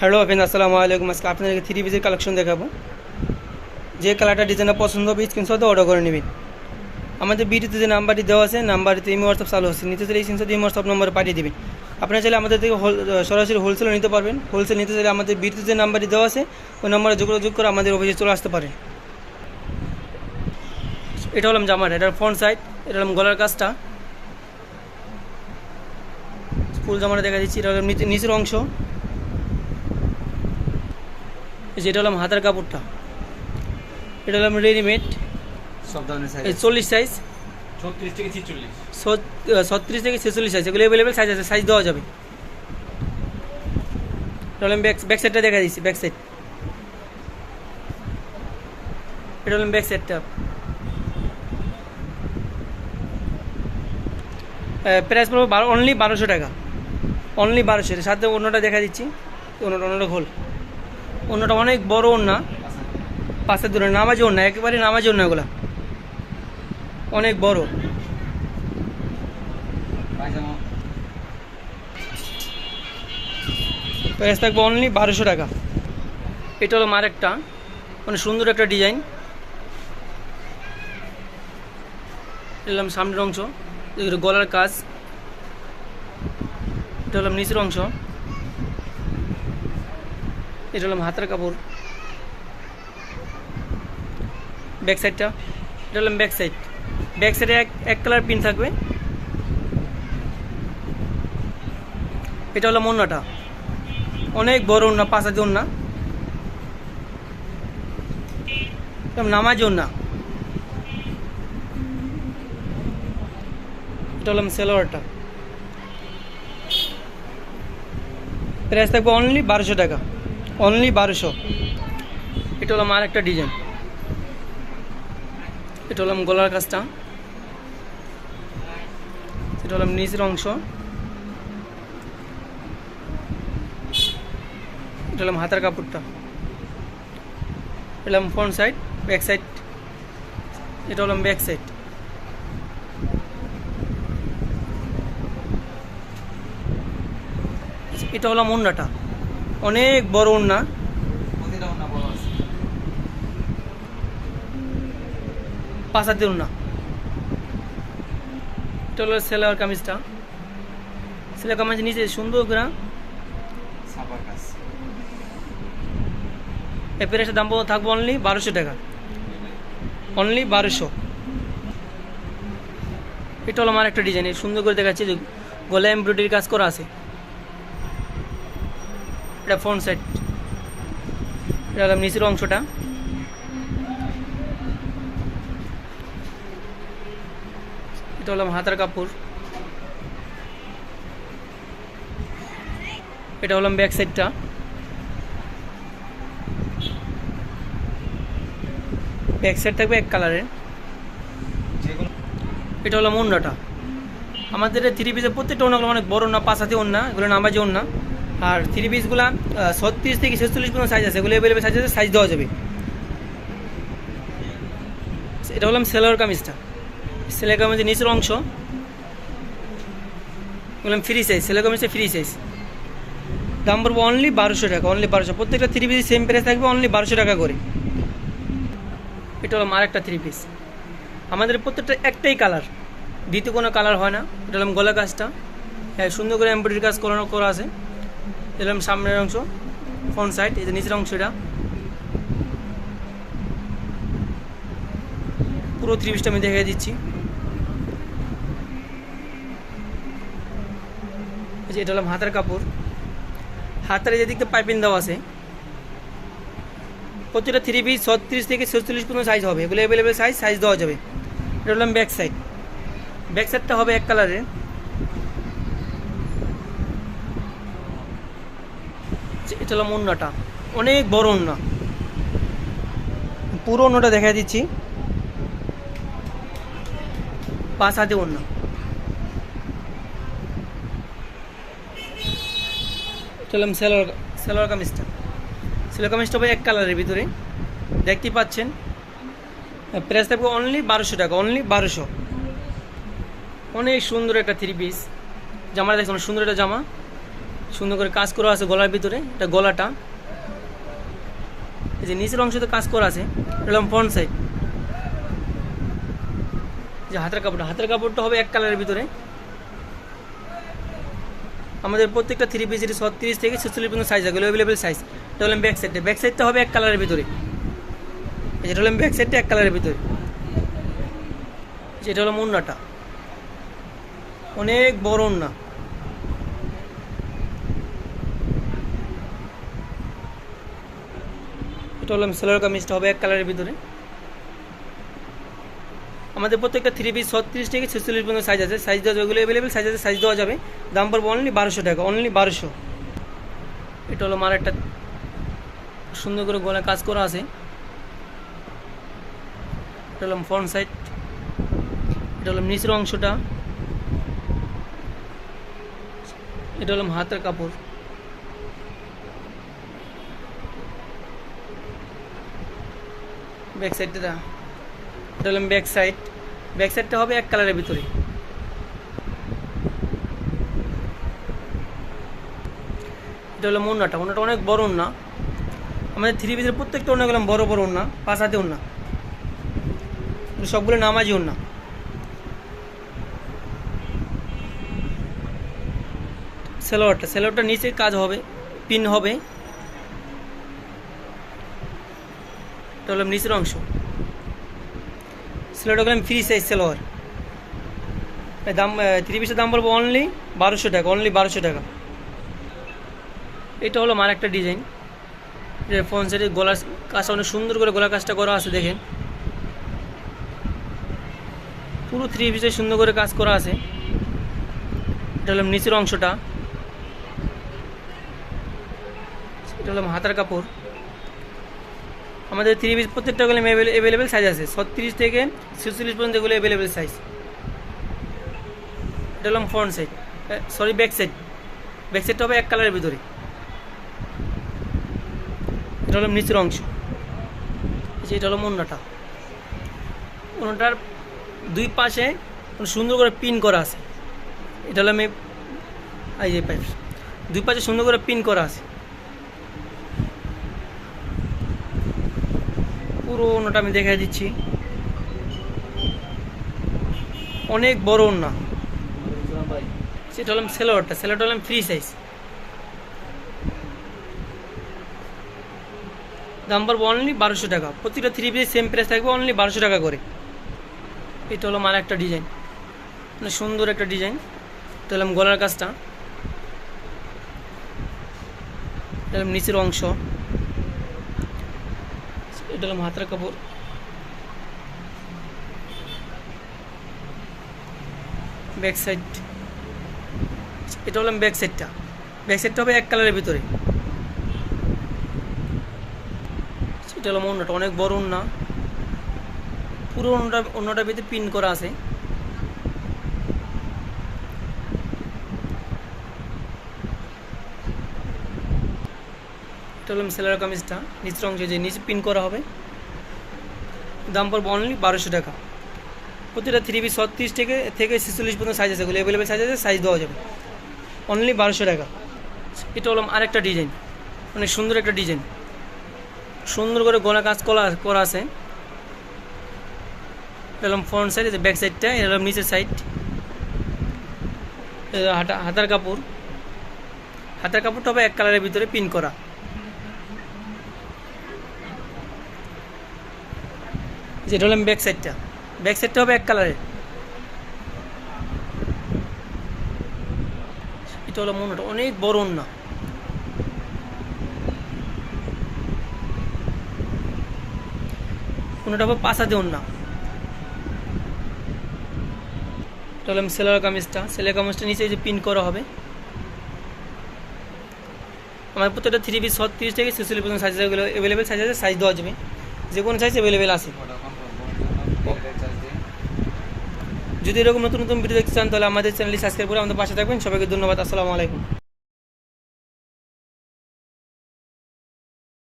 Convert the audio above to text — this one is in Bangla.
হ্যালো ফ্রেন্ড, আসসালামু আলাইকুম। আজকে আপনাদেরকে থ্রি পিসের কালেকশন দেখাবো। যে কালারটা ডিজাইনটা পছন্দ হবে স্ক্রিনশট অর্ডার করে নেবেন। আমাদের ভিডিওতে যে নাম্বারটি দেওয়া আছে নাম্বারটিতে ইমো হোয়াটসঅ্যাপ চালু হচ্ছে, নিতে চাইলে স্ক্রিনশট ইমো হোয়াটসঅ্যাপ নম্বরে পাঠিয়ে দেবেন। আপনারা চাইলে আমাদের থেকে সরাসরি হোলসেলও নিতে পারবেন। হোলসেল নিতে চাইলে আমাদের ভিডিওতে যে নাম্বারটি দেওয়া আছে ওই নম্বরে যোগাযোগ করে আমাদের অফিসে চলে আসতে পারেন। এটা হলাম জামাটা, এটার ফ্রন্ট সাইড, এটা হলাম গলার কাজটা, ফুল জামাটা দেখা দিচ্ছি। এটা হলাম নিচের অংশ, যেটা হলাম হাতের কাপড়টা। এটা হলাম রেডিমেড, সব ধরনের সাইজ 40 সাইজ, 36 থেকে 46 36 থেকে 46 সাইজ, এগুলো অ্যাভেলেবেল সাইজ আছে, সাইজ দেওয়া যাবে। এটা হলাম ব্যাক সাইডটা দেখা দিচ্ছি, ব্যাক সাইড। এটা হলাম ব্যাক সাইডটা। প্রাইস পড়বে অনলি 1200 টাকা, অনলি 1200। এর সাথে অন্যটা দেখা দিচ্ছি, অন্যটা খোল। অন্যটা অনেক বড় ওন্না, পাশের দূরে নামাজি ওন্না, একেবারে নামাজি ওন্না, এগুলো অনেক বড়। পায়জামা প্রাইস থাকবে অনলি 1200 টাকা। এটা হলো আরেকটা মানে সুন্দর একটা ডিজাইন। এলাম সামনের অংশ, এগুলো গলার কাজ। এটা হলাম নিচের অংশ, এটা হলাম হাতের কাপড়। ব্যাক সাইডটা, এটা হলাম ব্যাক সাইড। ব্যাক সাইডে এক কালার পিন থাকবে। এটা হলো ওন্নাটা, অনেক বড় ওন্না, 5 হাতি ওন্না, নামাজি ওন্না। এটা হলাম সেলোয়ারটা। প্রাইস থাকবে অনলি 1200 টাকা, অনলি 1200। এটা হলাম আর একটা ডিজাইন। এটা হলাম গলার কাজটা, এটা হলাম নিচের অংশ, এটা হলাম হাতের কাপড়টা। এটা হলাম ফ্রন্ট সাইড, ব্যাক সাইড। এটা হলাম ব্যাক সাইড। এটা হলাম ওন্নাটা, অনেক বড় ওন্না, প্রতিটা ওন্না বড় আছে। 5 হাতি ওন্না। এটা হলো সেলোয়ার কামিজটা। সেলোয়ার কামিজ নিচে সুন্দর করে সাপার কাজ। এই প্রাইসের দাম থাকবে অনলি 1200 টাকা, অনলি 1200। এটা হলো আমার একটা ডিজাইন, সুন্দর করে দেখাচ্ছে, গলায় এমব্রয়ডারি কাজ করা আছে। এটা ফ্রন্ট সাইড, এটা হলো নিচের অংশটা। এটা হলাম হাতের কাপড়। এটা হলাম ব্যাক সাইডটা। ব্যাক সাইড থাকবে এক কালারের। যেগুলো এটা হলো ওন্নাটা। আমাদের থ্রি পিসের প্রত্যেকটা ওন্নাগুলো অনেক বড় ওন্না, 5 হাতি ওন্না, এগুলো নামাজি ওন্না। আর থ্রি পিসগুলো 36 থেকে 46 পর্যন্ত সাইজ আছে, এগুলো অ্যাভেলেবেল সাইজ আছে, সাইজ দেওয়া যাবে। এটা হলাম সেলোয়ার কামিজটা। সেলোয়ার কামিজের নিচের অংশ, বললাম ফ্রি সাইজ, সেলোয়ার কামিজটা ফ্রি সাইজ। দাম পড়বো অনলি 1200 টাকা, অনলি 1200। প্রত্যেকটা থ্রি পিস সেম প্রাইস থাকবে, অনলি 1200 টাকা করে। এটা হলো আরেকটা থ্রি পিস। আমাদের প্রত্যেকটা একটাই কালার, দ্বিতীয় কোনো কালার হয় না। এটা হলাম গলা কাজটা, হ্যাঁ সুন্দর করে এমব্রয়ডারি কাজ করা আছে। এটা হলাম সামনের অংশ, ফ্রন্ট সাইড। এই যে নিচের অংশ, এটা পুরো থ্রি পিসটা আমি দেখিয়ে দিচ্ছি। এই যে এটা হলাম হাতের কাপড়। হাতের যে দিকটা পাইপিং দেওয়া আছে। প্রত্যেকটা থ্রি পিস 36 থেকে 46 পর্যন্ত সাইজ হবে, এগুলো অ্যাভেলেবেল সাইজ, সাইজ দেওয়া যাবে। এটা হলাম ব্যাক সাইড। ব্যাক সাইডটা হবে এক কালারের। এটা হলাম ওন্নাটা, অনেক বড় ওন্না, পুরো ওন্নাটা দেখা দিচ্ছি। 5 হাতি ওন্না। এটা হলাম সেলোয়ার কামিজটা। সেলোয়ার কামিজটা হবে এক কালারের ভিতরে, দেখতেই পাচ্ছেন। প্রাইস থাকবে অনলি 1200 টাকা, অনলি 1200। অনেক সুন্দর একটা থ্রি পিস। জামাটা দেখুন, সুন্দর একটা জামা, সুন্দর করে কাজ করা আছে গলার ভিতরে, এটা গলাটা। এই যে নিচের অংশতে কাজ করা আছে, এটা ফ্রন্ট সাইড। যে হাতের কাপড়টা হবে এক কালারের ভিতরে। আমাদের প্রত্যেকটা থ্রি পিসের 36 থেকে 46 পর্যন্ত সাইজ আছে, অ্যাভেলেবেল সাইজ। এটা হলো ব্যাক সাইডটা হবে এক কালারের ভিতরে। এটা হলো ব্যাক সাইডটা এক কালারের ভিতরে। যেটা হলো ওড়নাটা, অনেক বড় ওড়না। এটা হলো সেলোয়ার কামিজটা হবে এক কালারের ভিতরে। আমাদের প্রত্যেকটা থ্রি পিস 36 থেকে 46 পর্যন্ত সাইজ আছে, সাইজ দেওয়া যাবে, অ্যাভেলেবেল সাইজ আছে, সাইজ দেওয়া যাবে। দাম পড়বে অনলি 1200 টাকা, অনলি 1200। এটা হলো মার একটা সুন্দর করে গলায় কাজ করা আছে। এটা হলো ফ্রন্ট সাইড, এটা হলো নিচের অংশটা, এটা হলো হাতের কাপড়। ব্যাক সাইডটা, এটা হলো ব্যাক সাইডটা হবে এক কালারের ভিতরে। এটা হলো ওড়নাটা অনেক বড় ওড়না। আমাদের থ্রি পিসের প্রত্যেকটা ওড়নাগুলো বড় বড় ওড়না, 5 হাতে ওড়না, সবগুলো নামাজি ওড়না। সেলোয়ারটা নিচে কাজ হবে, পিন হবে। এটা হলো নিচের অংশ। সেলোয়ারটা গেলাম ফ্রি সাইজ সেলোয়ার। দাম থ্রি পিসের দাম বলবো অনলি 1200 টাকা, অনলি 1200 টাকা। এটা হলো মার একটা ডিজাইন। এটা ফ্রন্ট সাইডে গলার কাজটা অনেক সুন্দর করে গলার কাজটা করা আছে, দেখেন পুরো থ্রি পিসে সুন্দর করে কাজ করা আছে। এটা হলো নিচের অংশটা, এটা হলো হাতার কাপড়। আমাদের থ্রি পিস প্রত্যেকটা গুলো অ্যাভেলেবেল সাইজ আছে, 36 থেকে 46 পর্যন্ত এগুলো অ্যাভেলেবেল সাইজ। এটা হলো ফ্রন্ট সাইড, সরি ব্যাক সাইডটা হবে এক কালারের ভিতরে। এটা হলো নিচের অংশ। এটা হলো ওড়নাটার দুই পাশে সুন্দর করে পিন করা আছে। এটা হলো এই যে পাইপ, দুই পাশে সুন্দর করে পিন করা আছে। পুরো ওড়নাটা আমি দেখাই দিচ্ছি, অনেক বড় ওড়না। সেটা হলাম সেলোয়ারটা হলাম ফ্রি সাইজ। দাম পড়বে অনলি 1200 টাকা। প্রতিটা থ্রি পিস সেম প্রাইস থাকবে, অনলি 1200 টাকা করে। এটা হলো মার একটা ডিজাইন, মানে সুন্দর একটা ডিজাইন। এটা হলাম গলার কাজটা, এটা হলাম নিচের অংশ, এটা হলাম হাতের কাপড়। ব্যাক সাইড, এটা হলাম ব্যাক সাইডটা হবে এক কালারের ভিতরে। এটা হলো ওড়নাটা, অনেক বড় ওড়না, পুরো ওড়নাটার ভিতরে পিন করা আছে। এটা হলো সেলোয়ার কামিজটা, নিচের অংশ যে নিচে পিন করা হবে। দাম পড়বে অনলি 1200 টাকা। প্রতিটা থ্রি পিস 36 থেকে 46 পর্যন্ত সাইজ আছে, এগুলো অ্যাভেলেবেল সাইজ আছে, সাইজ দেওয়া যাবে, অনলি 1200 টাকা। এটা হলো আরেকটা ডিজাইন, অনেক সুন্দর একটা ডিজাইন, সুন্দর করে গলা কাজ করা আছে। এটা হলো ফ্রন্ট সাইড, ব্যাক সাইডটা, এটা হলো নিচের সাইড। হাতার কাপড়টা হবে এক কালারের ভিতরে পিন করা। যেটা হলো ব্যাক সাইডটা হবে এক কালারের। এটা হলো ওড়নাটা, অনেক বড় ওড়না। ওড়নাটা হবে 5 হাতে ওড়না। এটা হলো সেলোয়ার কামিজটা নিচে যে পিন করা হবে। আমার প্রত্যেকটা থ্রি পিস 36 থেকে 46 পর্যন্ত সাইজ আছে, অ্যাভেলেবেল সাইজ আছে, সাইজ দেওয়া যাবে, যে কোনো সাইজ অ্যাভেলেবেল আছে। যদি এরকম নতুন ভিডিও দেখতে চান তাহলে আমাদের চ্যানেলটি সাবস্ক্রাইব করে আমাদের পাশে থাকবেন। সবাইকে ধন্যবাদ। আসসালামু আলাইকুম।